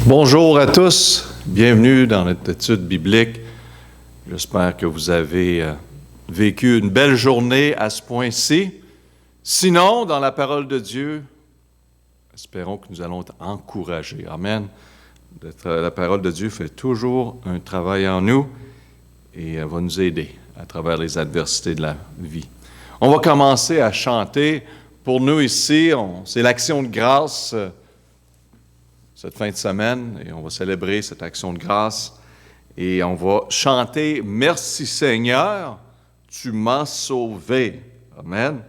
Bonjour à tous, bienvenue dans notre étude biblique. J'espère que vous avez vécu une belle journée à ce point-ci. Sinon, dans la parole de Dieu, espérons que nous allons être encouragés. Amen. La parole de Dieu fait toujours un travail en nous et va nous aider à travers les adversités de la vie. On va commencer à chanter. Pour nous ici, c'est l'action de grâce cette fin de semaine et on va célébrer cette action de grâce et on va chanter « Merci Seigneur, tu m'as sauvé ». Amen.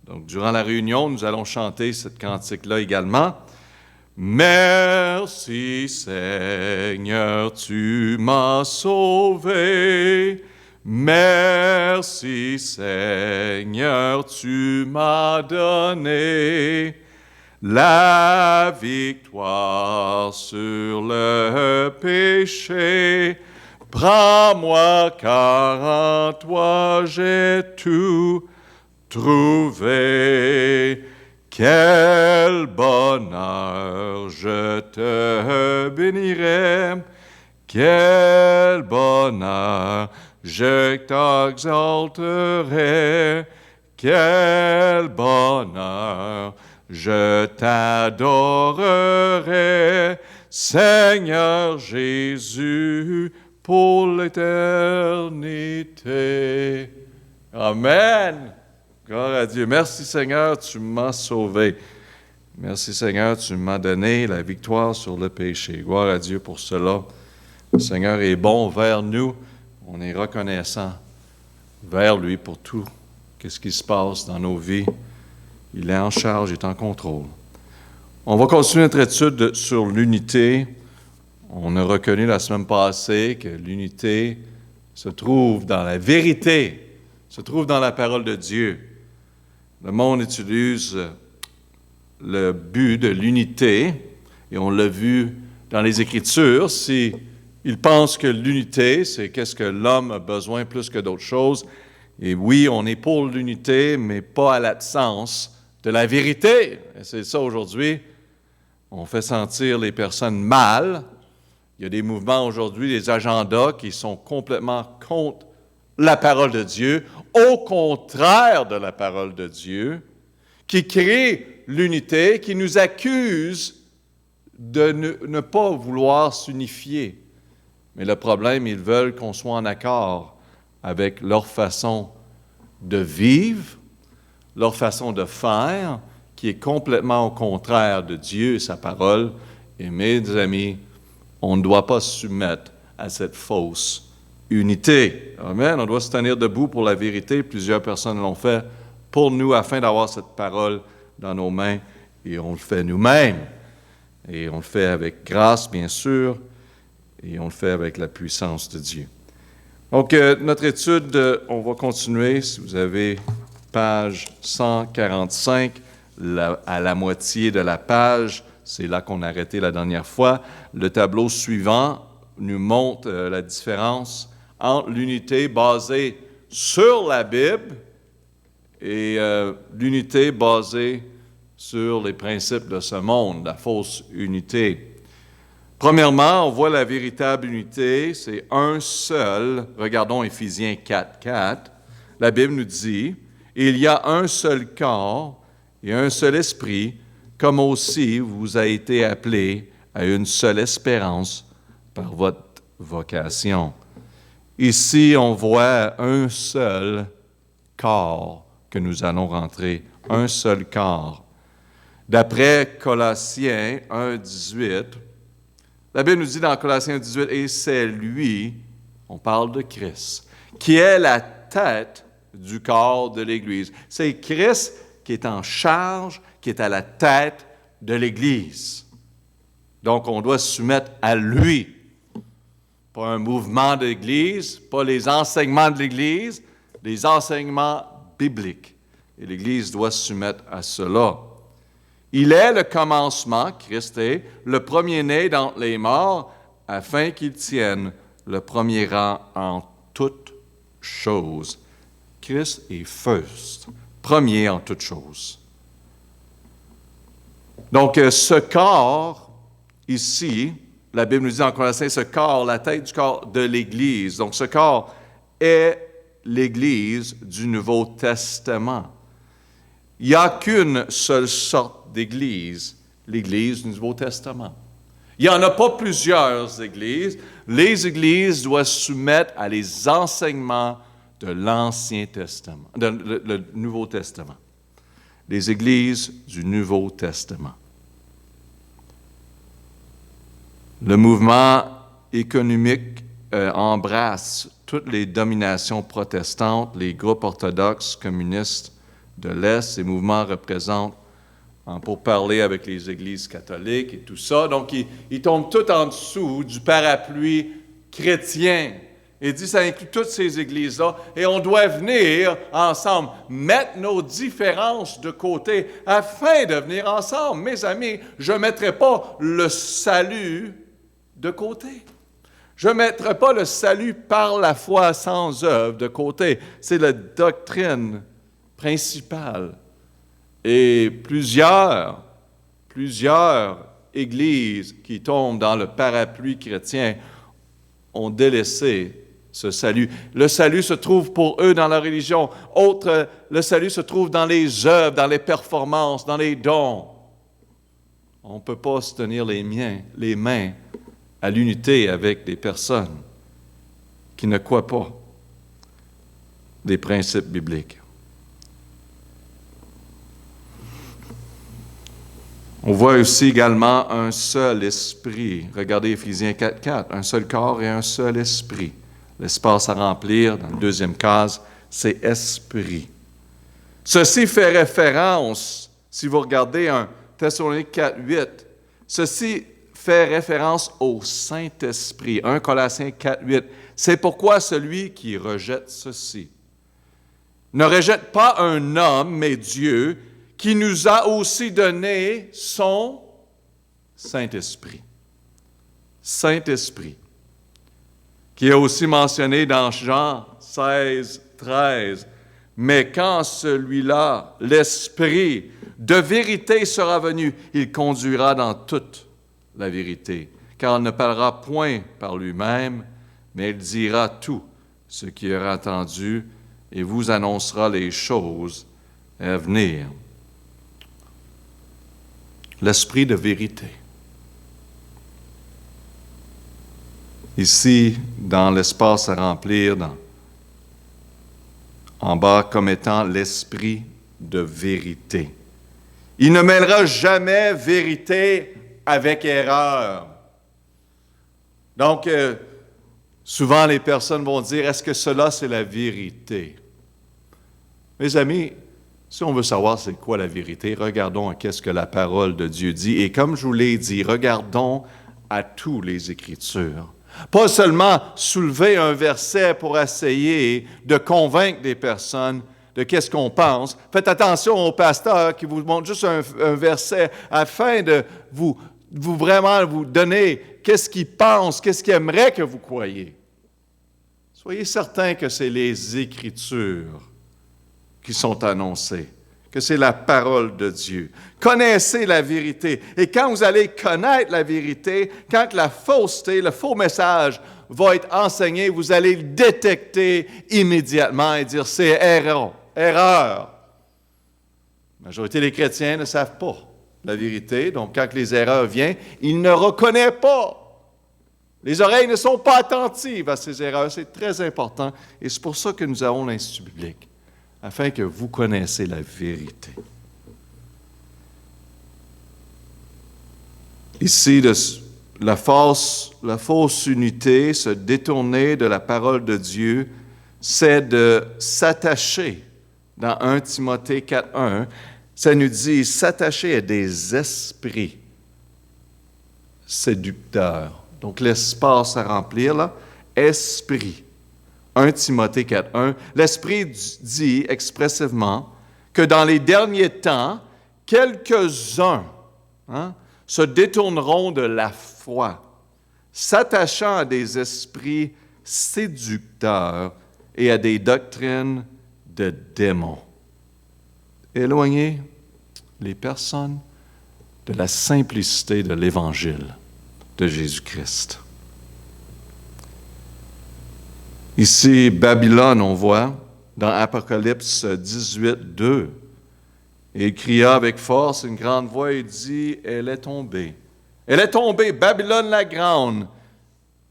Donc, durant la réunion, nous allons chanter cette cantique-là également. « Merci Seigneur, tu m'as sauvé. Merci Seigneur, tu m'as donné la victoire sur le péché. Prends-moi car en toi j'ai tout trouvé. Quel bonheur, je te bénirai. Quel bonheur, je t'exalterai. Quel bonheur, je t'adorerai, Seigneur Jésus, pour l'éternité. Amen. Gloire à Dieu. Merci Seigneur, tu m'as sauvé. Merci Seigneur, tu m'as donné la victoire sur le péché. Gloire à Dieu pour cela. Le Seigneur est bon vers nous. On est reconnaissant vers lui pour tout. Qu'est-ce qui se passe dans nos vies? Il est en charge, il est en contrôle. On va continuer notre étude sur l'unité. On a reconnu la semaine passée que l'unité se trouve dans la vérité, se trouve dans la parole de Dieu. Le monde utilise le but de l'unité, et on l'a vu dans les Écritures, il pense que l'unité, c'est qu'est-ce que l'homme a besoin plus que d'autres choses. Et oui, on est pour l'unité, mais pas à l'absence de la vérité. Et c'est ça aujourd'hui. On fait sentir les personnes mal. Il y a des mouvements aujourd'hui, des agendas qui sont complètement contre la parole de Dieu, au contraire de la parole de Dieu, qui créent l'unité, qui nous accusent de ne pas vouloir s'unifier. Mais le problème, ils veulent qu'on soit en accord avec leur façon de vivre, leur façon de faire, qui est complètement au contraire de Dieu et sa parole. Et mes amis, on ne doit pas se soumettre à cette fausse unité. Amen. On doit se tenir debout pour la vérité. Plusieurs personnes l'ont fait pour nous afin d'avoir cette parole dans nos mains. Et on le fait nous-mêmes. Et on le fait avec grâce, bien sûr. Et on le fait avec la puissance de Dieu. Donc, notre étude, on va continuer. Si vous avez page 145, à la moitié de la page, c'est là qu'on a arrêté la dernière fois. Le tableau suivant nous montre la différence entre l'unité basée sur la Bible et l'unité basée sur les principes de ce monde, la fausse unité. Premièrement, on voit la véritable unité, c'est un seul. Regardons Éphésiens 4:4. La Bible nous dit, « Il y a un seul corps et un seul esprit, comme aussi vous a été appelés à une seule espérance par votre vocation. » Ici, on voit un seul corps que nous allons rentrer, un seul corps. D'après Colossiens 1:18, la Bible nous dit dans Colossiens 18, « Et c'est lui, on parle de Christ, qui est la tête du corps de l'Église. » C'est Christ qui est en charge, qui est à la tête de l'Église. Donc, on doit se soumettre à lui. Pas un mouvement de l'Église, pas les enseignements de l'Église, les enseignements bibliques. Et l'Église doit se soumettre à cela. Il est le commencement, Christ est, le premier-né d'entre les morts, afin qu'il tienne le premier rang en toutes choses. Christ est first, premier en toutes choses. Donc, ce corps, ici, la Bible nous dit en Colossiens, ce corps, la tête du corps de l'Église. Donc, ce corps est l'Église du Nouveau Testament. Il n'y a qu'une seule sorte d'Église, l'Église du Nouveau Testament. Il n'y en a pas plusieurs églises. Les églises doivent se soumettre à les enseignements de l'Ancien Testament, le Nouveau Testament. Les églises du Nouveau Testament. Le mouvement économique embrasse toutes les dominations protestantes, les groupes orthodoxes, communistes de l'Est. Ces mouvements représentent, pour parler avec les églises catholiques et tout ça, donc ils tombent tout en dessous du parapluie chrétien. Il dit, ça inclut toutes ces églises-là, et on doit venir ensemble, mettre nos différences de côté, afin de venir ensemble. Mes amis, je ne mettrai pas le salut de côté. Je ne mettrai pas le salut par la foi sans œuvre de côté. C'est la doctrine principale. Et plusieurs églises qui tombent dans le parapluie chrétien ont délaissé ce salut. Le salut se trouve pour eux dans la religion. Le salut se trouve dans les œuvres, dans les performances, dans les dons. On ne peut pas se tenir les mains à l'unité avec des personnes qui ne croient pas des principes bibliques. On voit aussi également un seul esprit. Regardez Éphésiens 4:4, un seul corps et un seul esprit. L'espace à remplir, dans la deuxième case, c'est esprit. Ceci fait référence, si vous regardez 1 Thessaloniciens 4:8, ceci fait référence au Saint-Esprit. 1 Colossiens 4:8. C'est pourquoi celui qui rejette ceci ne rejette pas un homme, mais Dieu, qui nous a aussi donné son Saint-Esprit. Saint-Esprit, qui est aussi mentionné dans Jean 16:13. Mais quand celui-là, l'Esprit de vérité sera venu, il conduira dans toute la vérité, car il ne parlera point par lui-même, mais il dira tout ce qu'il aura entendu et vous annoncera les choses à venir. L'esprit de vérité. Ici, dans l'espace à remplir, en bas, comme étant l'esprit de vérité. Il ne mêlera jamais vérité avec erreur. Donc, souvent les personnes vont dire, est-ce que cela c'est la vérité? Mes amis, si on veut savoir c'est quoi la vérité, regardons à qu'est-ce que la parole de Dieu dit. Et comme je vous l'ai dit, regardons à toutes les Écritures. Pas seulement soulever un verset pour essayer de convaincre des personnes de qu'est-ce qu'on pense. Faites attention au pasteur qui vous montre juste un verset afin de vous vraiment vous donner qu'est-ce qu'il pense, qu'est-ce qu'il aimerait que vous croyiez. Soyez certains que c'est les Écritures qui sont annoncées, que c'est la parole de Dieu. Connaissez la vérité. Et quand vous allez connaître la vérité, quand la fausseté, le faux message va être enseigné, vous allez le détecter immédiatement et dire c'est erreur. La majorité des chrétiens ne savent pas la vérité, donc quand les erreurs viennent, ils ne reconnaissent pas. Les oreilles ne sont pas attentives à ces erreurs, c'est très important. Et c'est pour ça que nous avons l'Institut biblique, afin que vous connaissiez la vérité. Ici, la fausse unité, se détourner de la parole de Dieu, c'est de s'attacher. Dans 1 Timothée 4:1, ça nous dit s'attacher à des esprits séducteurs. Donc, l'espace à remplir, là, esprit. 1 Timothée 4:1, l'Esprit dit expressivement que dans les derniers temps, quelques-uns se détourneront de la foi, s'attachant à des esprits séducteurs et à des doctrines de démons. Éloignez les personnes de la simplicité de l'Évangile. de Jésus-Christ. Ici, Babylone, on voit, dans Apocalypse 18, 2, et il cria avec force, une grande voix, et dit, « Elle est tombée. Elle est tombée, Babylone la grande.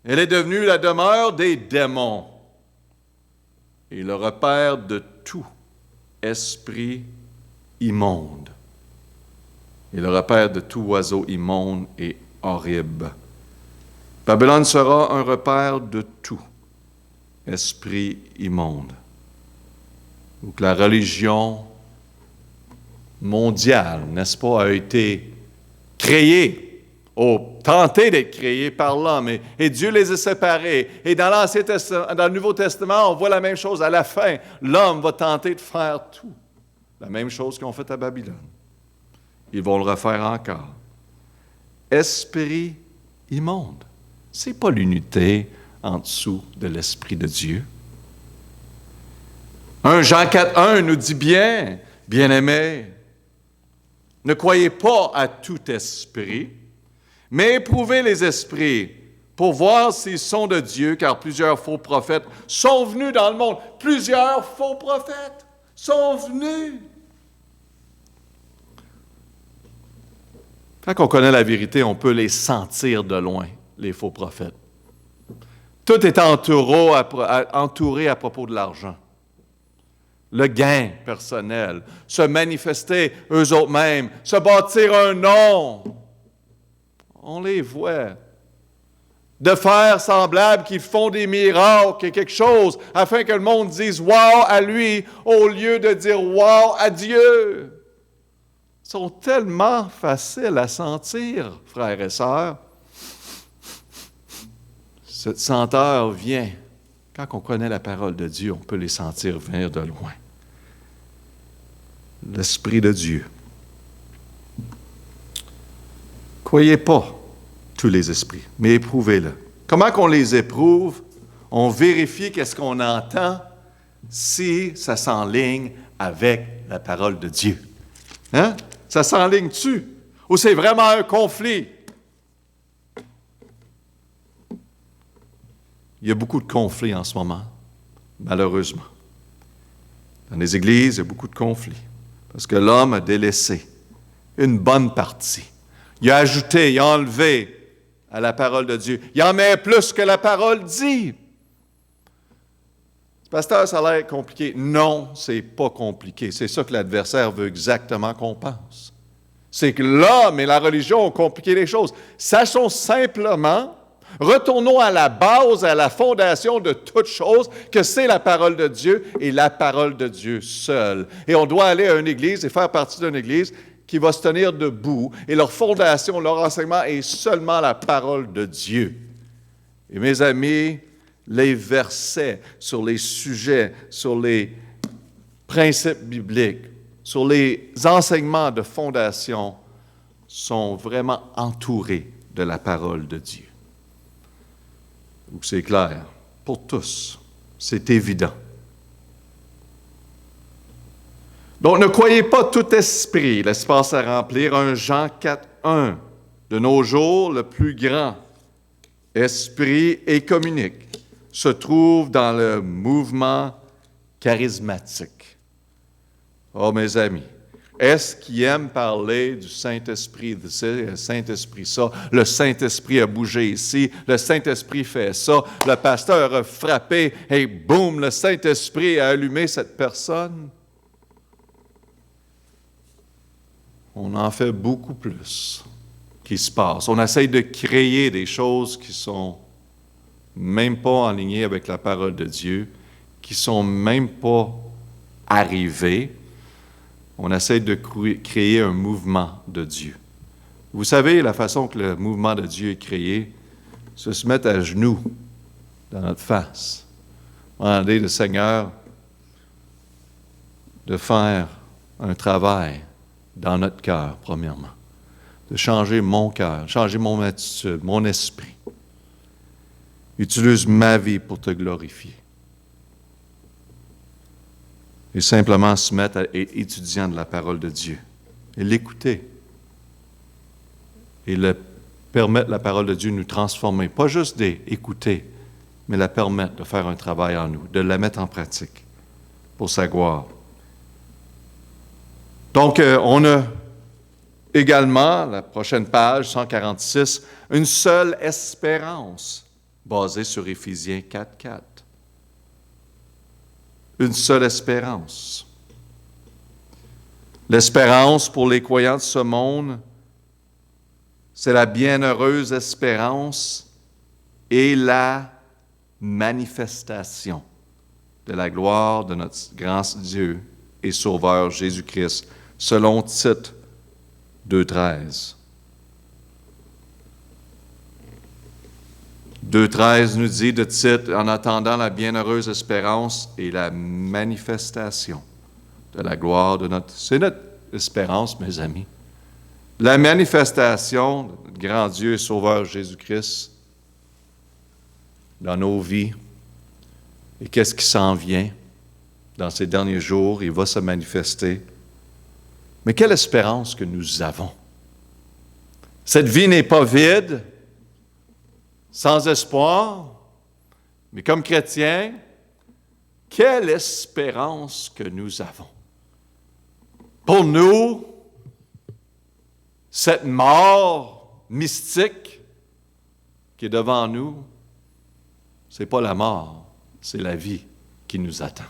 Elle est devenue la demeure des démons et le repère de tout esprit immonde. Et le repère de tout oiseau immonde et horrible. Babylone sera un repère de tout esprit immonde. Ou que la religion mondiale, n'est-ce pas, a été créée, tenté d'être créée par l'homme, et Dieu les a séparés. Et dans le Nouveau Testament, on voit la même chose. À la fin, l'homme va tenter de faire tout. La même chose qu'ils ont fait à Babylone. Ils vont le refaire encore. Esprit immonde. Ce n'est pas l'unité en dessous de l'Esprit de Dieu. 1 Jean 4,1 nous dit bien, bien-aimés, ne croyez pas à tout esprit, mais éprouvez les esprits pour voir s'ils sont de Dieu, car plusieurs faux prophètes sont venus dans le monde. Plusieurs faux prophètes sont venus. Quand on connaît la vérité, on peut les sentir de loin, les faux prophètes. Tout est entouré à propos de l'argent. Le gain personnel, se manifester eux-mêmes, se bâtir un nom. On les voit. De faire semblable qu'ils font des miracles, quelque chose, afin que le monde dise « wow » à lui, au lieu de dire « wow » à Dieu. Ils sont tellement faciles à sentir, frères et sœurs. Cette senteur vient. Quand on connaît la parole de Dieu, on peut les sentir venir de loin. L'Esprit de Dieu. Croyez pas tous les esprits, mais éprouvez-le. Comment qu'on les éprouve? On vérifie qu'est-ce qu'on entend si ça s'enligne avec la parole de Dieu. Hein? Ça s'enligne-tu? Ou c'est vraiment un conflit? Il y a beaucoup de conflits en ce moment, malheureusement. Dans les églises, il y a beaucoup de conflits. Parce que l'homme a délaissé une bonne partie. Il a ajouté, il a enlevé à la parole de Dieu. Il en met plus que la parole dit. Pasteur, ça a l'air compliqué. Non, c'est pas compliqué. C'est ça que l'adversaire veut exactement qu'on pense. C'est que l'homme et la religion ont compliqué les choses. Sachons simplement, retournons à la base, à la fondation de toute chose, que c'est la parole de Dieu et la parole de Dieu seule. Et on doit aller à une église et faire partie d'une église qui va se tenir debout, et leur fondation, leur enseignement est seulement la parole de Dieu. Et mes amis, les versets sur les sujets, sur les principes bibliques, sur les enseignements de fondation sont vraiment entourés de la parole de Dieu. C'est clair, pour tous, c'est évident. Donc, ne croyez pas tout esprit, l'espace à remplir, 1 Jean 4, 1. De nos jours, le plus grand esprit écuménique se trouve dans le mouvement charismatique. Oh, mes amis, est-ce qu'ils aiment parler du Saint-Esprit, le Saint-Esprit ça, le Saint-Esprit a bougé ici, le Saint-Esprit fait ça, le pasteur a frappé et boum, le Saint-Esprit a allumé cette personne? On en fait beaucoup plus qui se passe. On essaye de créer des choses qui sont même pas alignées avec la parole de Dieu, qui sont même pas arrivées. On essaie de créer un mouvement de Dieu. Vous savez, la façon que le mouvement de Dieu est créé, c'est se mettre à genoux dans notre face. Demander au Seigneur de faire un travail dans notre cœur, premièrement. De changer mon cœur, changer mon attitude, mon esprit. Utilise ma vie pour te glorifier. Et simplement se mettre à être étudiant de la parole de Dieu. Et l'écouter. Et le permettre la parole de Dieu de nous transformer, pas juste d'écouter, mais la permettre de faire un travail en nous, de la mettre en pratique pour sa gloire. Donc, on a également, la prochaine page, 146, une seule espérance basée sur Éphésiens 4:4. Une seule espérance. L'espérance pour les croyants de ce monde, c'est la bienheureuse espérance et la manifestation de la gloire de notre grand Dieu et Sauveur Jésus-Christ, selon Tite 2:13. 2:13 nous dit de Tite, en attendant la bienheureuse espérance et la manifestation de la gloire de notre... C'est notre espérance, mes amis. La manifestation de notre grand Dieu et Sauveur Jésus-Christ dans nos vies. Et qu'est-ce qui s'en vient dans ces derniers jours? Il va se manifester. Mais quelle espérance que nous avons! Cette vie n'est pas vide, sans espoir, mais comme chrétiens, quelle espérance que nous avons! Pour nous, cette mort mystique qui est devant nous, ce n'est pas la mort, c'est la vie qui nous attend.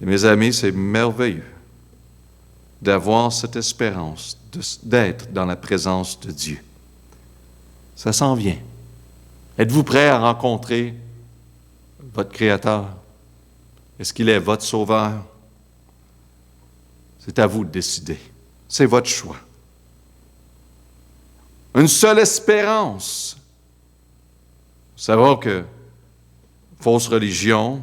Et mes amis, c'est merveilleux d'avoir cette espérance, d'être dans la présence de Dieu. Ça s'en vient. Êtes-vous prêt à rencontrer votre Créateur? Est-ce qu'il est votre Sauveur? C'est à vous de décider. C'est votre choix. Une seule espérance. Vous savez que fausse religion,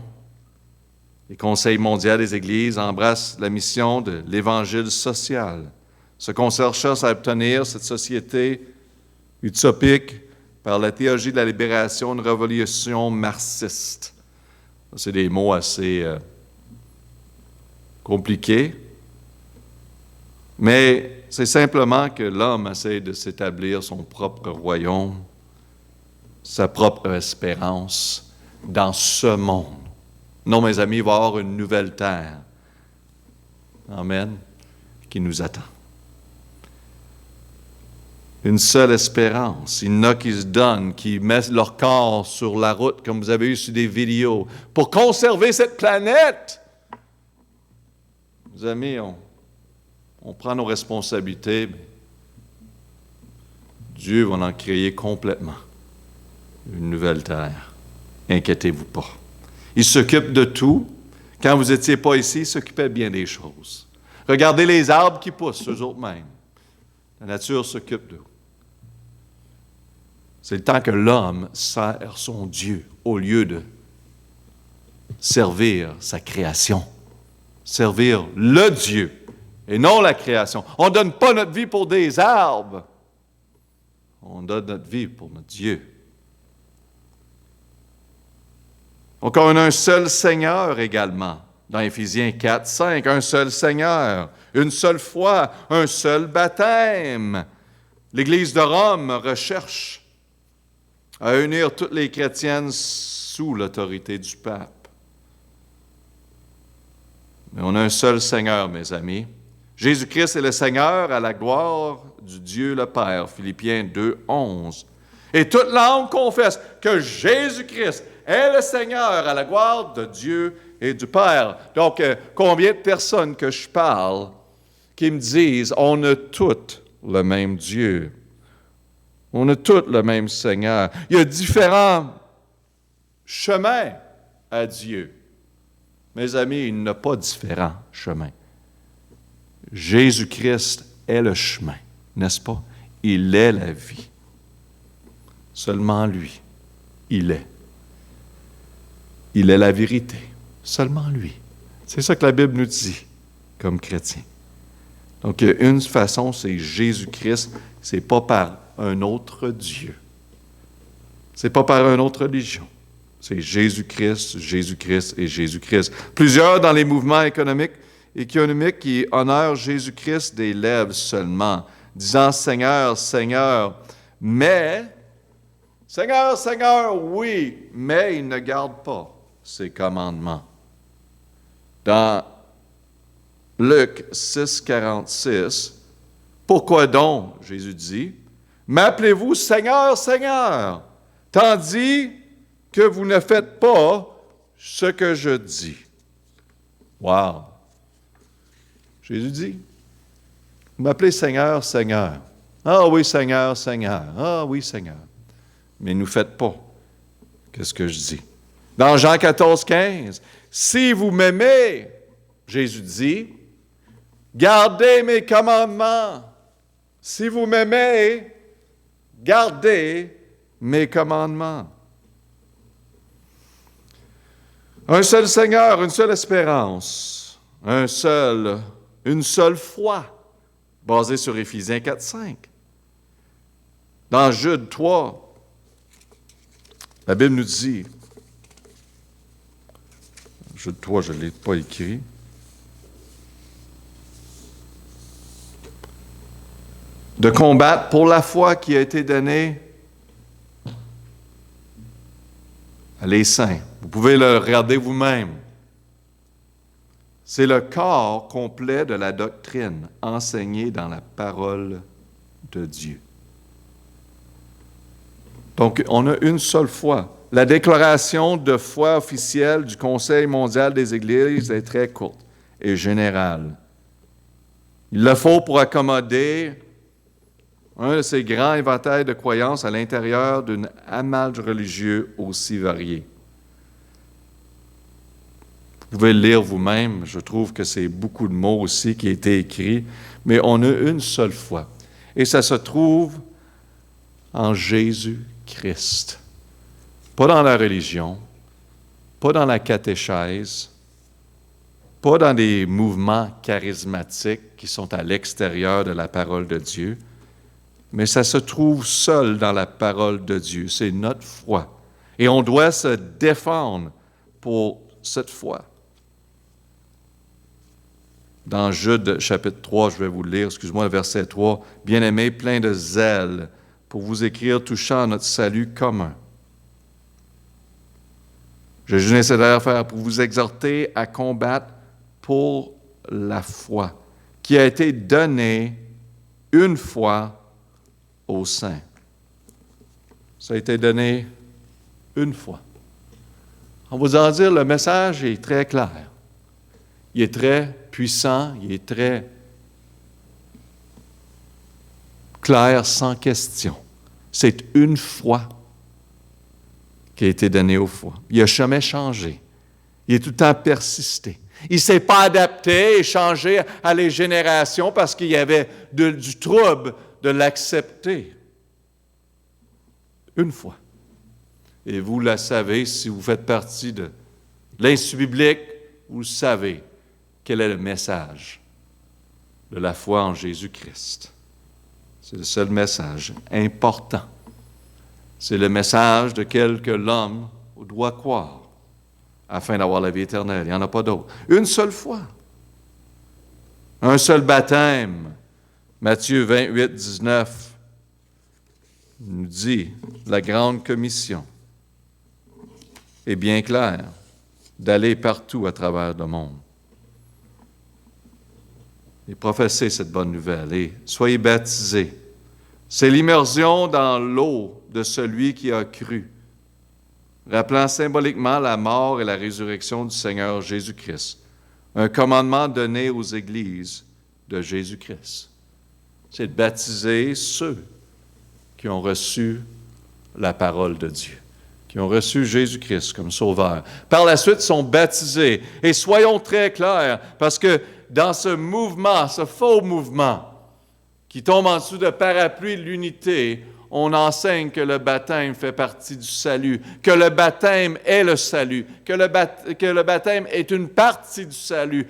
les conseils mondiaux des Églises embrassent la mission de l'Évangile social. Ce qu'on cherche à obtenir, cette société utopique, par la théologie de la libération, une révolution marxiste. C'est des mots assez compliqués, mais c'est simplement que l'homme essaie de s'établir son propre royaume, sa propre espérance dans ce monde. Non, mes amis, il va y avoir une nouvelle terre. Amen. Qui nous attend. Une seule espérance. Il y en a qui se donnent, qui mettent leur corps sur la route, comme vous avez eu sur des vidéos, pour conserver cette planète. Mes amis, on prend nos responsabilités, mais Dieu va en créer complètement une nouvelle terre. Inquiétez-vous pas. Il s'occupe de tout. Quand vous n'étiez pas ici, il s'occupait bien des choses. Regardez les arbres qui poussent, eux autres mêmes. La nature s'occupe d'eux. C'est le temps que l'homme sert son Dieu au lieu de servir sa création. Servir le Dieu et non la création. On ne donne pas notre vie pour des arbres. On donne notre vie pour notre Dieu. Donc, on a un seul Seigneur également. Dans Éphésiens 4:5, un seul Seigneur, une seule foi, un seul baptême. L'Église de Rome recherche à unir toutes les chrétiennes sous l'autorité du pape. Mais on a un seul Seigneur, mes amis. Jésus-Christ est le Seigneur à la gloire du Dieu le Père. Philippiens 2:11. Et toute langue confesse que Jésus-Christ est le Seigneur à la gloire de Dieu et du Père. Donc, combien de personnes que je parle qui me disent, on a tous le même Dieu. On a tous le même Seigneur. Il y a différents chemins à Dieu. Mes amis, il n'y a pas différents chemins. Jésus-Christ est le chemin, n'est-ce pas? Il est la vie. Seulement lui, il est. Il est la vérité. Seulement lui. C'est ça que la Bible nous dit comme chrétiens. Donc, une façon, c'est Jésus-Christ. C'est pas par un autre Dieu. C'est pas par une autre religion. C'est Jésus-Christ, Jésus-Christ et Jésus-Christ. Plusieurs dans les mouvements économiques qui honorent Jésus-Christ des lèvres seulement, disant Seigneur, Seigneur, mais, Seigneur, Seigneur, oui, mais ils ne gardent pas ses commandements. Dans Luc 6, 46, pourquoi donc, Jésus dit, m'appelez-vous Seigneur, Seigneur, tandis que vous ne faites pas ce que je dis. Wow! Jésus dit, vous m'appelez Seigneur, Seigneur. Ah oui, Seigneur, Seigneur. Ah oui, Seigneur. Mais ne faites pas qu'est-ce que je dis. Dans Jean 14, 15, si vous m'aimez, Jésus dit, gardez mes commandements. Si vous m'aimez, gardez mes commandements. Un seul Seigneur, une seule espérance, une seule foi, basée sur Éphésiens 4, 5. Dans Jude 3, la Bible nous dit, Jude 3, je ne l'ai pas écrit, de combattre pour la foi qui a été donnée à les saints. Vous pouvez le regarder vous-même. C'est le corps complet de la doctrine enseignée dans la parole de Dieu. Donc, on a une seule foi. La déclaration de foi officielle du Conseil mondial des Églises est très courte et générale. Il le faut pour accommoder un de ces grands éventails de croyances à l'intérieur d'un amas religieux aussi varié. Vous pouvez le lire vous-même, je trouve que c'est beaucoup de mots aussi qui ont été écrits, mais on a une seule foi. Et ça se trouve en Jésus-Christ. Pas dans la religion, pas dans la catéchèse, pas dans des mouvements charismatiques qui sont à l'extérieur de la parole de Dieu, mais ça se trouve seul dans la parole de Dieu. C'est notre foi. Et on doit se défendre pour cette foi. Dans Jude, chapitre 3, je vais vous le lire, excuse-moi, le verset 3. « Bien-aimés, plein de zèle, pour vous écrire touchant à notre salut commun. Je juge nécessaire faire pour vous exhorter à combattre pour la foi, qui a été donnée une fois aux saints. » Ça a été donné une fois. On va vous en dire, le message est très clair. Il est très puissant, il est très clair, sans question. C'est une foi qui a été donnée aux fois. Il n'a jamais changé. Il est tout le temps persisté. Il ne s'est pas adapté et changé à les générations parce qu'il y avait du trouble de l'accepter. Une fois. Et vous la savez, si vous faites partie de l'Institut biblique, vous savez quel est le message de la foi en Jésus-Christ. C'est le seul message important. C'est le message de quel que l'homme doit croire afin d'avoir la vie éternelle. Il n'y en a pas d'autre. Une seule foi. Un seul baptême. Matthieu 28, 19 nous dit, la grande commission est bien claire, d'aller partout à travers le monde. Et professez cette bonne nouvelle et soyez baptisés. C'est l'immersion dans l'eau de celui qui a cru, rappelant symboliquement la mort et la résurrection du Seigneur Jésus-Christ. Un commandement donné aux églises de Jésus-Christ. C'est de baptiser ceux qui ont reçu la parole de Dieu, qui ont reçu Jésus-Christ comme sauveur. Par la suite, sont baptisés. Et soyons très clairs, parce que dans ce mouvement, ce faux mouvement, qui tombe en dessous de parapluie de l'unité, on enseigne que le baptême fait partie du salut, que le baptême est le salut, que le baptême est une partie du salut.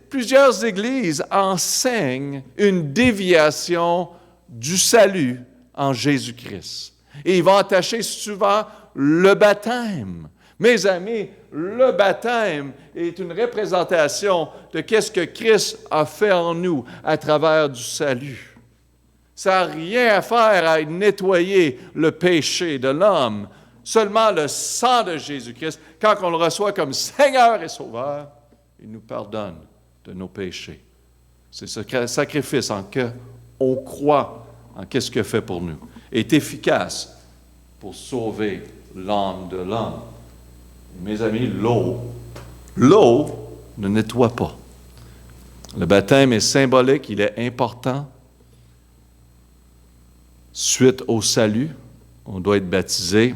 Plusieurs églises enseignent une déviation du salut en Jésus-Christ. Et ils vont attacher souvent le baptême. Mes amis, le baptême est une représentation de qu'est-ce que Christ a fait en nous à travers du salut. Ça n'a rien à faire à nettoyer le péché de l'homme. Seulement le sang de Jésus-Christ, quand on le reçoit comme Seigneur et Sauveur, il nous pardonne de nos péchés. C'est ce sacrifice en que on croit en qu'est-ce qu'il fait pour nous, est efficace pour sauver l'âme de l'homme. Mes amis, l'eau ne nettoie pas. Le baptême est symbolique, il est important. Suite au salut, on doit être baptisé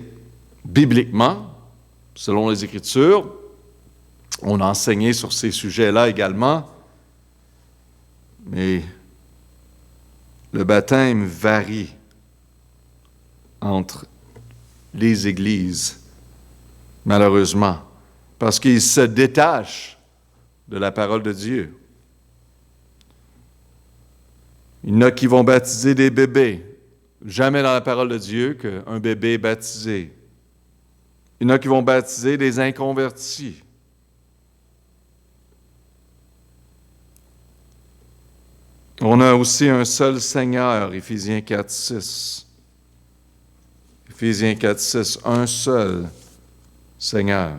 bibliquement, selon les Écritures. On a enseigné sur ces sujets-là également. Mais le baptême varie entre les églises, malheureusement, parce qu'il se détache de la parole de Dieu. Il y en a qui vont baptiser des bébés. Jamais dans la parole de Dieu qu'un bébé est baptisé. Il y en a qui vont baptiser des inconvertis. On a aussi un seul Seigneur, Éphésiens 4, 6. Éphésiens 4, 6, un seul Seigneur.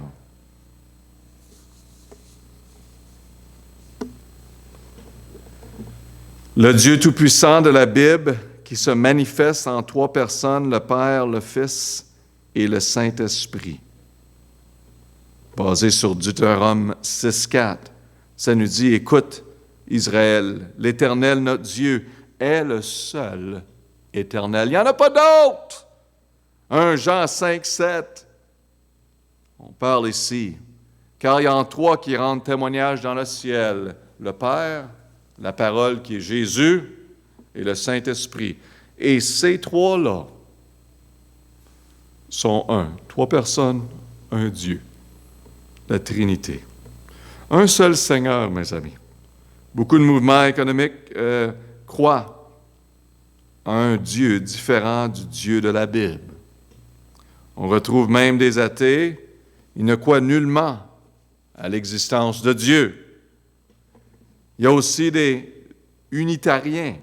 Le Dieu Tout-Puissant de la Bible qui se manifeste en trois personnes, le Père, le Fils et le Saint-Esprit. Basé sur Deutéronome 6, 4, ça nous dit, écoute, Israël, l'Éternel, notre Dieu, est le seul éternel. Il n'y en a pas d'autre. 1 Jean 5, 7. On parle ici. Car il y en a trois qui rendent témoignage dans le ciel. Le Père, la parole qui est Jésus et le Saint-Esprit. Et ces trois-là sont un. Trois personnes, un Dieu. La Trinité. Un seul Seigneur, mes amis. Beaucoup de mouvements économiques croient à un Dieu différent du Dieu de la Bible. On retrouve même des athées, ils ne croient nullement à l'existence de Dieu. Il y a aussi des unitariens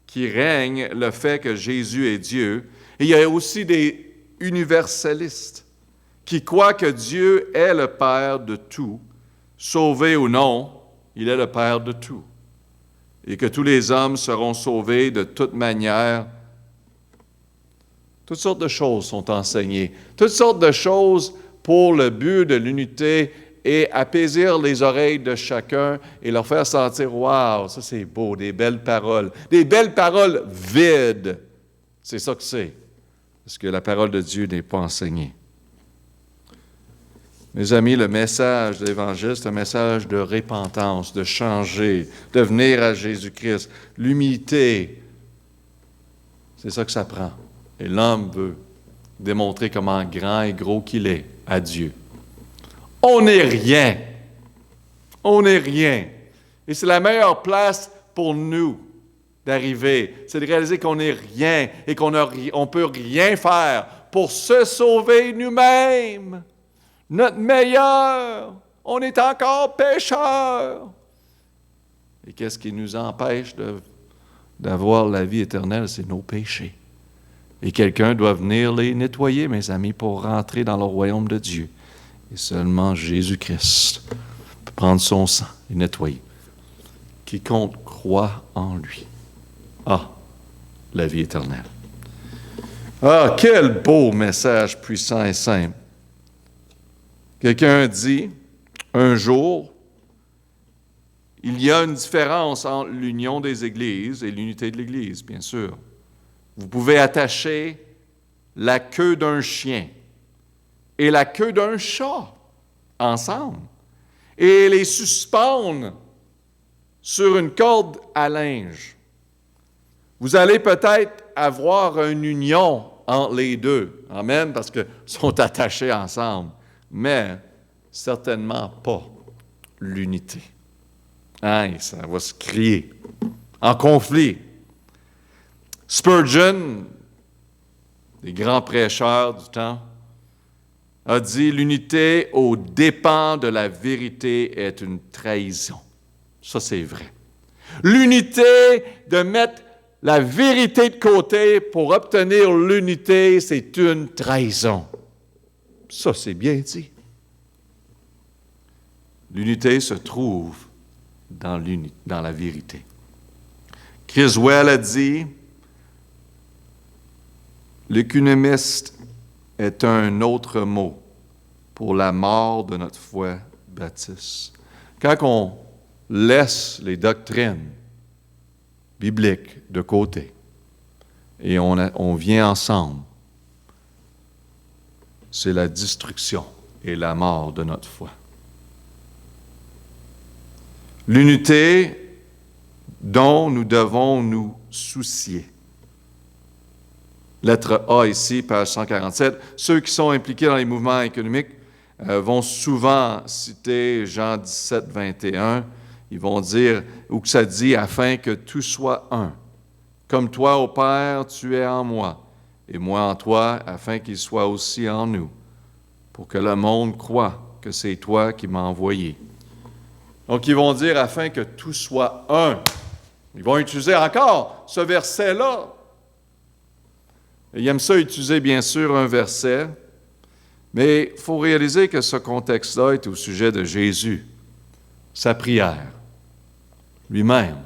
qui règnent le fait que Jésus est Dieu. Et il y a aussi des universalistes qui croient que Dieu est le Père de tout, sauvé ou non, il est le Père de tout. Et que tous les hommes seront sauvés de toute manière. Toutes sortes de choses sont enseignées. Toutes sortes de choses pour le but de l'unité et apaiser les oreilles de chacun et leur faire sentir « Wow, ça c'est beau, des belles paroles. » Des belles paroles vides. C'est ça que c'est. Parce que la parole de Dieu n'est pas enseignée. Mes amis, le message de l'Évangile, c'est un message de repentance, de changer, de venir à Jésus-Christ. L'humilité, c'est ça que ça prend. Et l'homme veut démontrer comment grand et gros qu'il est à Dieu. On n'est rien. On n'est rien. Et c'est la meilleure place pour nous d'arriver. C'est de réaliser qu'on n'est rien et qu'on ne peut rien faire pour se sauver nous-mêmes. Notre meilleur, on est encore pécheurs. Et qu'est-ce qui nous empêche d'avoir la vie éternelle? C'est nos péchés. Et quelqu'un doit venir les nettoyer, mes amis, pour rentrer dans le royaume de Dieu. Et seulement Jésus-Christ peut prendre son sang et nettoyer. Quiconque croit en lui a la vie éternelle. Ah, quel beau message puissant et simple. Quelqu'un dit, un jour, il y a une différence entre l'union des églises et l'unité de l'Église, bien sûr. Vous pouvez attacher la queue d'un chien et la queue d'un chat ensemble et les suspendre sur une corde à linge. Vous allez peut-être avoir une union entre les deux, amen, parce qu'ils sont attachés ensemble. Mais certainement pas l'unité. Hein, ça va se crier en conflit. Spurgeon, des grands prêcheurs du temps, a dit « L'unité aux dépens de la vérité est une trahison. » Ça, c'est vrai. L'unité de mettre la vérité de côté pour obtenir l'unité, c'est une trahison. Ça, c'est bien dit. L'unité se trouve dans la vérité. Criswell a dit « L'économiste est un autre mot pour la mort de notre foi baptiste. » Quand on laisse les doctrines bibliques de côté et on vient ensemble, c'est la destruction et la mort de notre foi. L'unité dont nous devons nous soucier. Lettre A ici, page 147. Ceux qui sont impliqués dans les mouvements économiques vont souvent citer Jean 17, 21. Ils vont dire, ou que ça dit, afin que tout soit un. Comme toi, ô Père, tu es en moi, et moi en toi, afin qu'il soit aussi en nous, pour que le monde croie que c'est toi qui m'as envoyé. Donc, ils vont dire, afin que tout soit un. Ils vont utiliser encore ce verset-là. Ils aiment ça utiliser, bien sûr, un verset, mais il faut réaliser que ce contexte-là est au sujet de Jésus, sa prière, lui-même.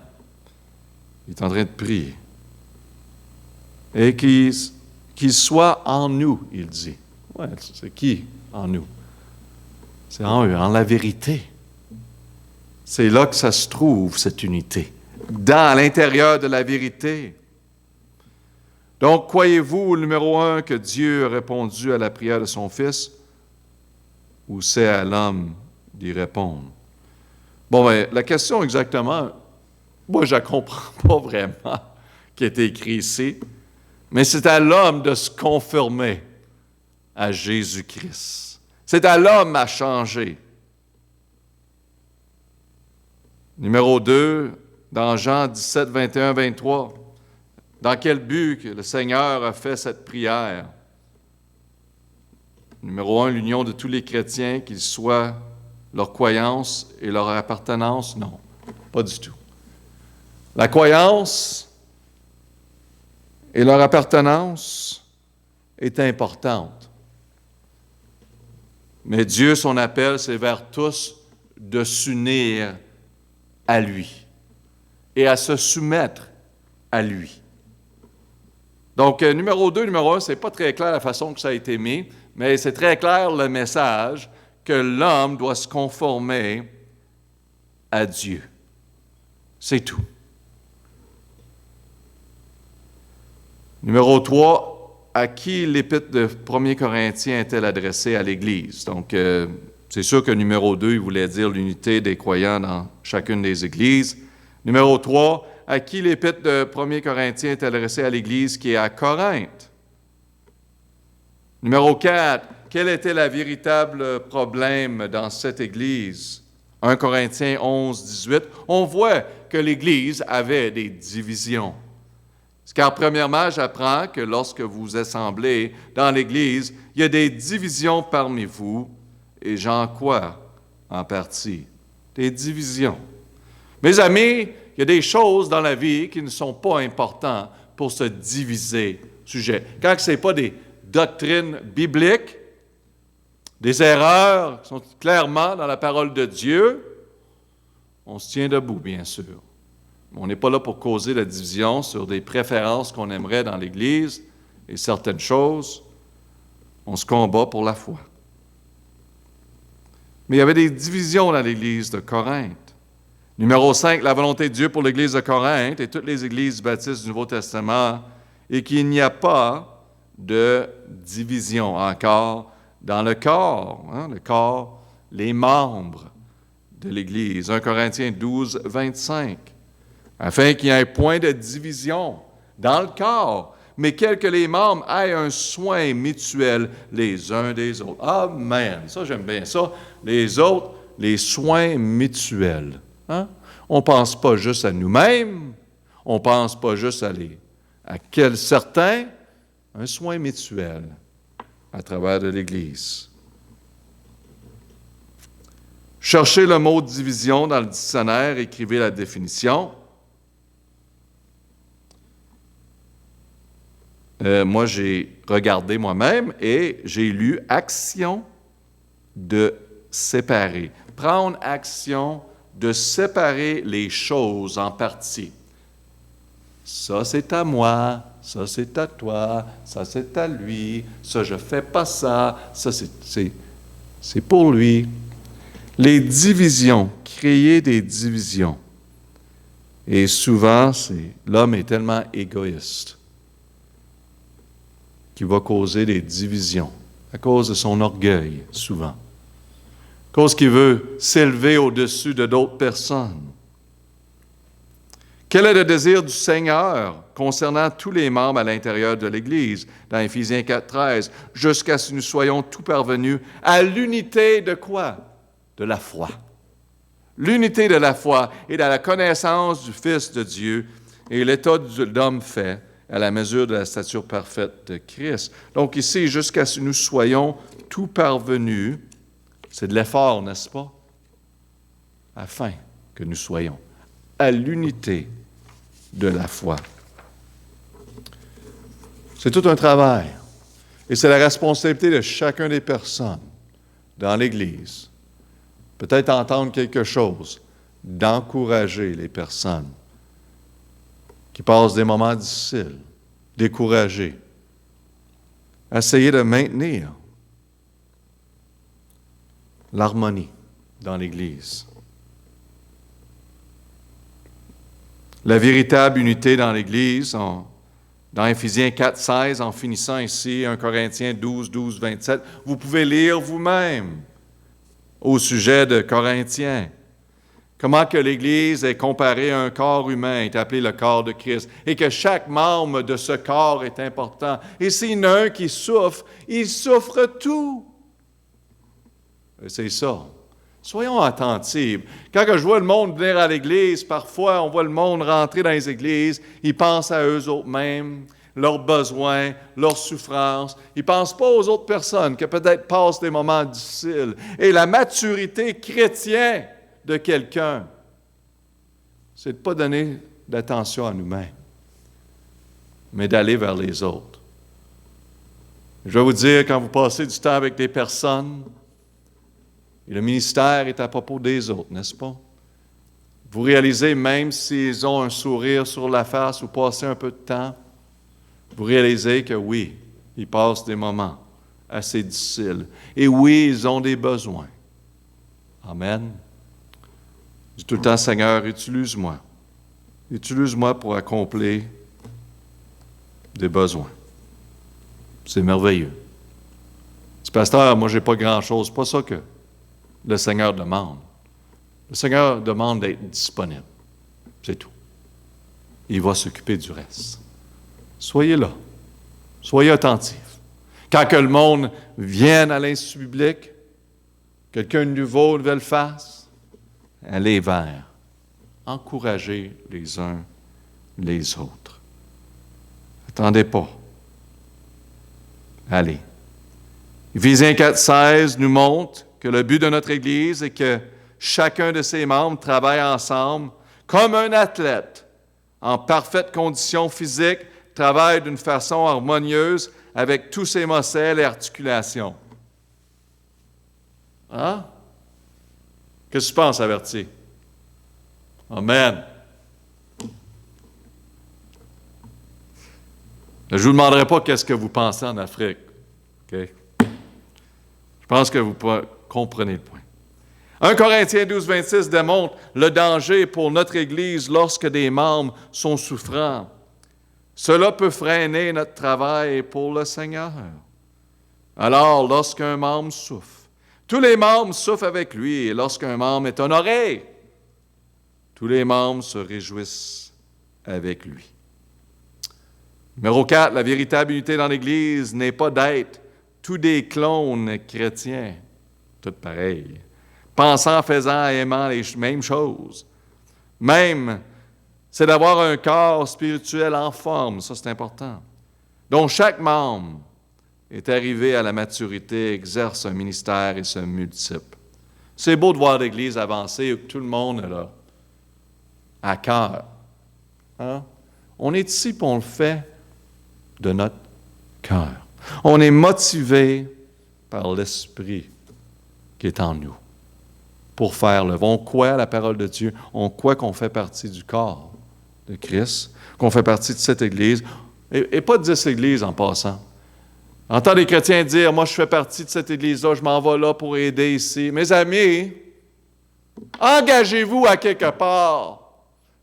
Il est en train de prier. Et qu'il soit en nous, il dit. Ouais, c'est qui en nous? C'est en eux, en la vérité. C'est là que ça se trouve, cette unité, dans l'intérieur de la vérité. Donc, croyez-vous, numéro 1, que Dieu a répondu à la prière de son Fils, ou c'est à l'homme d'y répondre? Bon, bien, la question exactement, moi, je ne comprends pas vraiment qui est écrit ici, mais c'est à l'homme de se conformer à Jésus-Christ. C'est à l'homme à changer. Numéro 2, dans Jean 17, 21, 23, dans quel but que le Seigneur a fait cette prière? Numéro 1, l'union de tous les chrétiens, qu'ils soient leur croyance et leur appartenance? Non, pas du tout. La croyance et leur appartenance est importante. Mais Dieu, son appel, c'est vers tous de s'unir à lui et à se soumettre à lui. Donc, numéro 2, numéro 1, ce n'est pas très clair la façon que ça a été mis, mais c'est très clair le message que l'homme doit se conformer à Dieu. C'est tout. Numéro 3, à qui l'épître de 1 Corinthiens est-elle adressée? À l'Église. Donc, c'est sûr que numéro 2, il voulait dire l'unité des croyants dans chacune des églises. Numéro 3, à qui l'épître de 1 Corinthiens est adressée? À l'Église qui est à Corinthe. Numéro 4, quel était le véritable problème dans cette Église? 1 Corinthiens 11, 18, on voit que l'Église avait des divisions. Car premièrement, j'apprends que lorsque vous assemblez dans l'Église, il y a des divisions parmi vous, et j'en crois en partie. Des divisions. Mes amis, il y a des choses dans la vie qui ne sont pas importantes pour se diviser sujet. Quand ce n'est pas des doctrines bibliques, des erreurs qui sont clairement dans la parole de Dieu, on se tient debout, bien sûr. On n'est pas là pour causer la division sur des préférences qu'on aimerait dans l'Église et certaines choses. On se combat pour la foi. Mais il y avait des divisions dans l'Église de Corinthe. Numéro 5, la volonté de Dieu pour l'Église de Corinthe et toutes les églises baptistes du Nouveau Testament, et qu'il n'y a pas de division encore dans le corps, le corps, les membres de l'Église. 1 Corinthiens 12, 25. Afin qu'il n'y ait point de division dans le corps, mais que les membres aient un soin mutuel les uns des autres. Amen. Ça, j'aime bien ça. Les autres, les soins mutuels. Hein? On ne pense pas juste à nous-mêmes, on ne pense pas juste à certains, un soin mutuel à travers de l'Église. Cherchez le mot division dans le dictionnaire, écrivez la définition. Moi, j'ai regardé moi-même et j'ai lu action de séparer. Prendre action de séparer les choses en parties. Ça, c'est à moi. Ça, c'est à toi. Ça, c'est à lui. Ça, je ne fais pas ça. Ça, c'est pour lui. Les divisions, créer des divisions. Et souvent, l'homme est tellement égoïste qu'il va causer des divisions à cause de son orgueil, souvent. À cause qu'il veut s'élever au-dessus de d'autres personnes. Quel est le désir du Seigneur concernant tous les membres à l'intérieur de l'Église, dans Éphésiens 4:13, jusqu'à ce que nous soyons tous parvenus à l'unité de quoi? De la foi. L'unité de la foi et de la connaissance du Fils de Dieu et l'état de l'homme fait à la mesure de la stature parfaite de Christ. Donc ici, jusqu'à ce que nous soyons tous parvenus, c'est de l'effort, n'est-ce pas? Afin que nous soyons à l'unité de la foi. C'est tout un travail. Et c'est la responsabilité de chacun des personnes dans l'Église. Peut-être entendre quelque chose, d'encourager les personnes qui passent des moments difficiles, décourager. Essayer de maintenir l'harmonie dans l'Église. La véritable unité dans l'Église, dans Éphésiens 4:16, en finissant ici, 1 Corinthiens 12, 27, vous pouvez lire vous-même au sujet de Corinthiens. Comment que l'Église est comparée à un corps humain, est appelé le corps de Christ, et que chaque membre de ce corps est important. Et s'il y en a un qui souffre, il souffre tout. Et c'est ça. Soyons attentifs. Quand je vois le monde venir à l'Église, parfois on voit le monde rentrer dans les églises, ils pensent à eux mêmes, leurs besoins, leurs souffrances. Ils ne pensent pas aux autres personnes qui peut-être passent des moments difficiles. Et la maturité chrétienne de quelqu'un, c'est de ne pas donner d'attention à nous-mêmes, mais d'aller vers les autres. Je vais vous dire, quand vous passez du temps avec des personnes, et le ministère est à propos des autres, n'est-ce pas? Vous réalisez, même s'ils ont un sourire sur la face ou passé un peu de temps, vous réalisez que oui, ils passent des moments assez difficiles. Et oui, ils ont des besoins. Amen. Je dis tout le temps, Seigneur, utilise-moi. Utilise-moi pour accomplir des besoins. C'est merveilleux. Je dis, pasteur, moi, je n'ai pas grand-chose. C'est pas ça que le Seigneur demande. Le Seigneur demande d'être disponible. C'est tout. Il va s'occuper du reste. Soyez là. Soyez attentifs. Quand que le monde vienne à l'Institut biblique, quelqu'un de nouveau, nouvelle face, allez vers. Encouragez les uns les autres. Attendez pas. Allez. Éphésiens 4:16 nous montre que le but de notre Église est que chacun de ses membres travaille ensemble comme un athlète, en parfaite condition physique, travaille d'une façon harmonieuse avec tous ses muscles et articulations. Hein? Qu'est-ce que tu penses, Averti? Amen. Je ne vous demanderai pas qu'est-ce que vous pensez en Afrique. Okay? Je pense que vous comprenez le point. 1 Corinthiens 12:26 démontre le danger pour notre Église lorsque des membres sont souffrants. Cela peut freiner notre travail pour le Seigneur. Alors, lorsqu'un membre souffre, tous les membres souffrent avec lui, et lorsqu'un membre est honoré, tous les membres se réjouissent avec lui. Numéro 4, la véritable unité dans l'Église n'est pas d'être tous des clones chrétiens, tout pareil, pensant, faisant et aimant les mêmes choses. Même, c'est d'avoir un corps spirituel en forme, ça c'est important, dont chaque membre est arrivé à la maturité, exerce un ministère et se multiplie. C'est beau de voir l'Église avancer et que tout le monde est là, à cœur. Hein? On est ici pour on le fait de notre cœur. On est motivé par l'Esprit qui est en nous pour faire l'œuvre. On croit à la parole de Dieu. On croit qu'on fait partie du corps de Christ, qu'on fait partie de cette Église. Et pas de 10 églises en passant. Entendre des chrétiens dire, moi je fais partie de cette Église-là, je m'en vais là pour aider ici. Mes amis, engagez-vous à quelque part,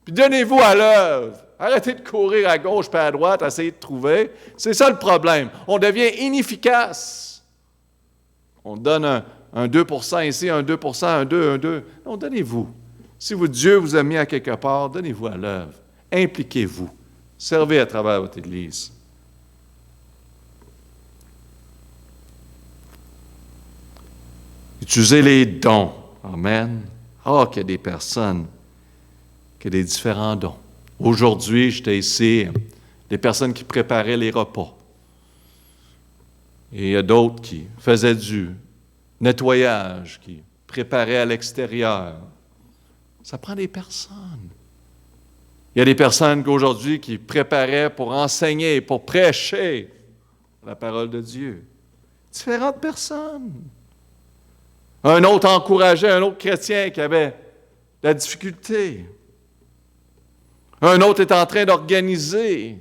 puis donnez-vous à l'œuvre. Arrêtez de courir à gauche et à droite, essayez de trouver. C'est ça le problème. On devient inefficace. On donne un 2% ici, un 2%, un 2, un 2. Non, donnez-vous. Si Dieu vous a mis à quelque part, donnez-vous à l'œuvre. Impliquez-vous. Servez à travers votre Église. Utilisez les dons. Amen. Qu'il y a des personnes qui ont des différents dons. Aujourd'hui, j'étais ici, des personnes qui préparaient les repas. Et il y a d'autres qui faisaient du nettoyage, qui préparaient à l'extérieur. Ça prend des personnes. Il y a des personnes qu'aujourd'hui qui préparaient pour enseigner, pour prêcher la parole de Dieu. Différentes personnes. Un autre encourageait un autre chrétien qui avait de la difficulté. Un autre est en train d'organiser.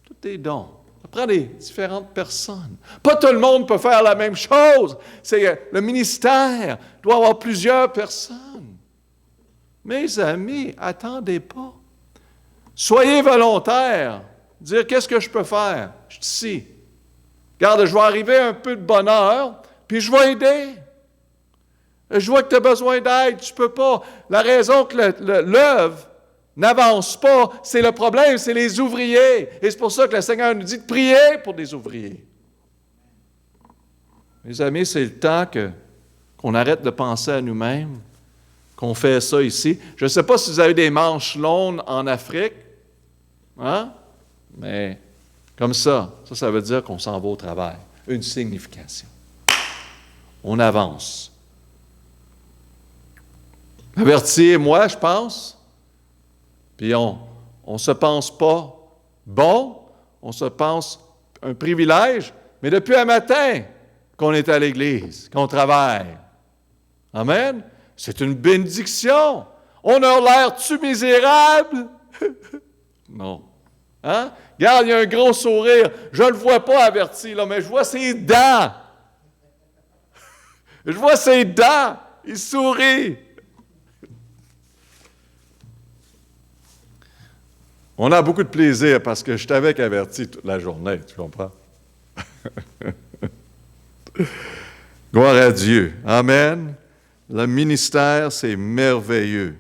Tous des dons. Ça prend des différentes personnes. Pas tout le monde peut faire la même chose. Le ministère doit avoir plusieurs personnes. Mes amis, attendez pas. Soyez volontaires. Dire, qu'est-ce que je peux faire? Je suis ici. Regarde, je vais arriver un peu de bonne heure, puis je vais aider. Je vois que tu as besoin d'aide, tu ne peux pas. La raison que l'œuvre n'avance pas, c'est le problème, c'est les ouvriers. Et c'est pour ça que le Seigneur nous dit de prier pour des ouvriers. Mes amis, c'est le temps qu'on arrête de penser à nous-mêmes, qu'on fait ça ici. Je ne sais pas si vous avez des manches longues en Afrique, hein? Mais comme ça veut dire qu'on s'en va au travail. Une signification. On avance. Avertis, moi, je pense, puis on ne se pense pas bon, on se pense un privilège, mais depuis un matin qu'on est à l'Église, qu'on travaille. Amen? C'est une bénédiction. On a l'air-tu misérable? Non. Hein? Regarde, il y a un gros sourire. Je ne le vois pas averti, là, mais je vois ses dents. Je vois ses dents. Il sourit. On a beaucoup de plaisir parce que je t'avais averti toute la journée, tu comprends? Gloire à Dieu. Amen. Le ministère, c'est merveilleux.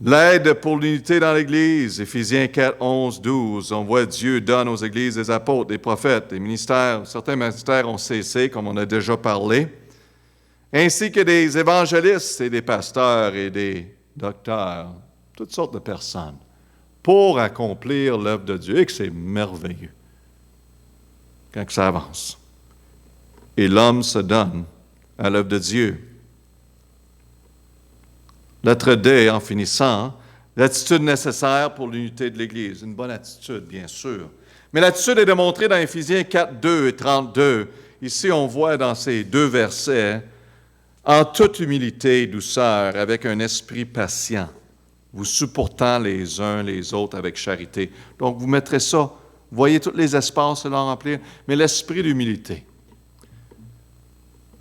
L'aide pour l'unité dans l'Église, Éphésiens 4, 11, 12. On voit Dieu donne aux Églises des apôtres, des prophètes, des ministères. Certains ministères ont cessé, comme on a déjà parlé, ainsi que des évangélistes et des pasteurs et des docteurs, toutes sortes de personnes, pour accomplir l'œuvre de Dieu, et que c'est merveilleux quand ça avance. Et l'homme se donne à l'œuvre de Dieu. Lettre D, en finissant, l'attitude nécessaire pour l'unité de l'Église. Une bonne attitude, bien sûr. Mais l'attitude est démontrée dans Éphésiens 4, 2 et 32. Ici, on voit dans ces deux versets, en toute humilité et douceur, avec un esprit patient, vous supportant les uns les autres avec charité. Donc, vous mettrez ça, vous voyez tous les espaces là remplir, mais l'esprit d'humilité.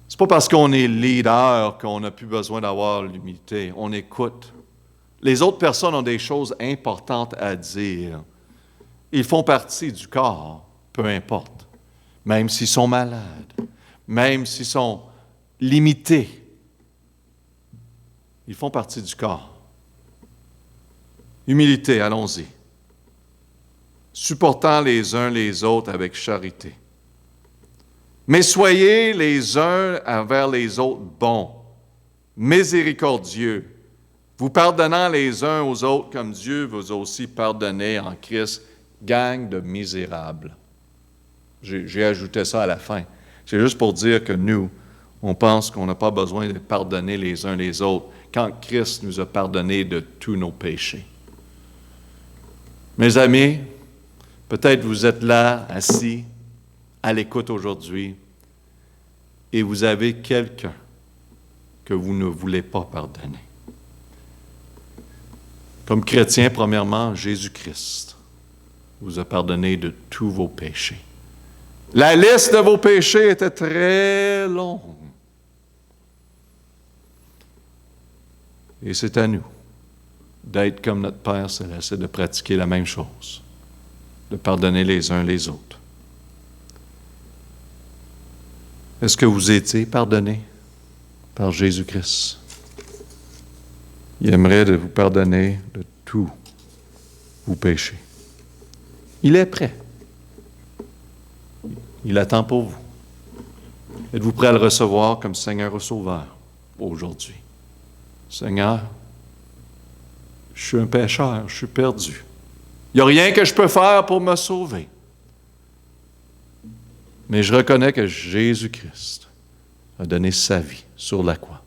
C'est pas parce qu'on est leader qu'on n'a plus besoin d'avoir l'humilité. On écoute. Les autres personnes ont des choses importantes à dire. Ils font partie du corps, peu importe. Même s'ils sont malades, même s'ils sont limités. Ils font partie du corps. Humilité, allons-y. Supportant les uns les autres avec charité. Mais soyez les uns envers les autres bons, miséricordieux, vous pardonnant les uns aux autres comme Dieu vous a aussi pardonné en Christ, gang de misérables. J'ai ajouté ça à la fin. C'est juste pour dire que nous, on pense qu'on n'a pas besoin de pardonner les uns les autres quand Christ nous a pardonné de tous nos péchés. Mes amis, peut-être vous êtes là, assis, à l'écoute aujourd'hui, et vous avez quelqu'un que vous ne voulez pas pardonner. Comme chrétien, premièrement, Jésus-Christ vous a pardonné de tous vos péchés. La liste de vos péchés était très longue. Et c'est à nous d'être comme notre Père Céleste et de pratiquer la même chose, de pardonner les uns les autres. Est-ce que vous étiez pardonné par Jésus-Christ? Il aimerait de vous pardonner de tous vos péchés. Il est prêt. Il attend pour vous. Êtes-vous prêt à le recevoir comme Seigneur et Sauveur aujourd'hui? Seigneur, je suis un pécheur, je suis perdu. Il n'y a rien que je peux faire pour me sauver. Mais je reconnais que Jésus-Christ a donné sa vie sur la croix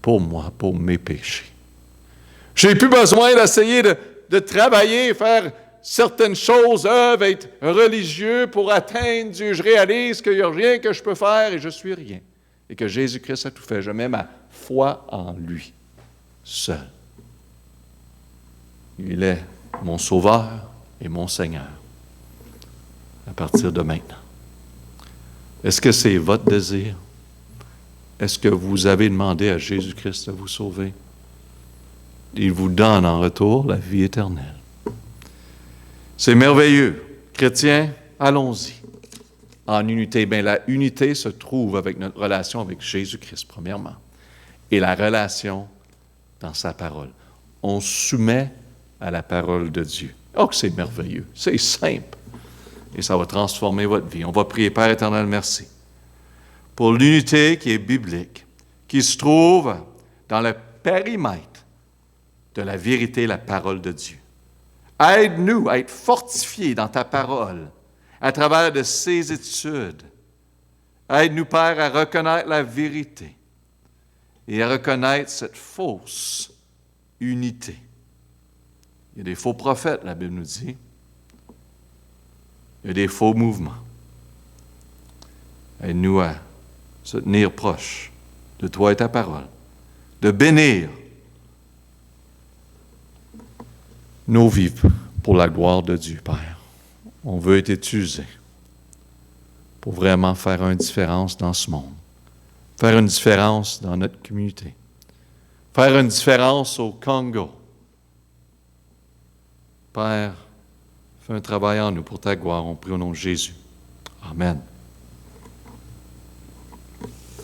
pour moi, pour mes péchés. Je n'ai plus besoin d'essayer de travailler, faire certaines choses, œuvres, être religieux pour atteindre Dieu. Je réalise qu'il n'y a rien que je peux faire et je suis rien. Et que Jésus-Christ a tout fait. Je mets ma foi en lui, seul. Il est mon Sauveur et mon Seigneur à partir de maintenant. Est-ce que c'est votre désir? Est-ce que vous avez demandé à Jésus-Christ de vous sauver? Il vous donne en retour la vie éternelle. C'est merveilleux. Chrétiens, allons-y en unité. Bien, la unité se trouve avec notre relation avec Jésus-Christ, premièrement, et la relation dans sa parole. On soumet à la parole de Dieu. Oh, que c'est merveilleux. C'est simple. Et ça va transformer votre vie. On va prier, Père éternel, merci pour l'unité qui est biblique, qui se trouve dans le périmètre de la vérité, la parole de Dieu. Aide-nous à être fortifiés dans ta parole à travers de ces études. Aide-nous, Père, à reconnaître la vérité et à reconnaître cette fausse unité. Il y a des faux prophètes, la Bible nous dit. Il y a des faux mouvements. Aide-nous à se tenir proche de toi et ta parole, de bénir nos vies pour la gloire de Dieu, Père. On veut être utilisé pour vraiment faire une différence dans ce monde, faire une différence dans notre communauté, faire une différence au Congo. Père, fais un travail en nous pour ta gloire. On prie au nom de Jésus. Amen.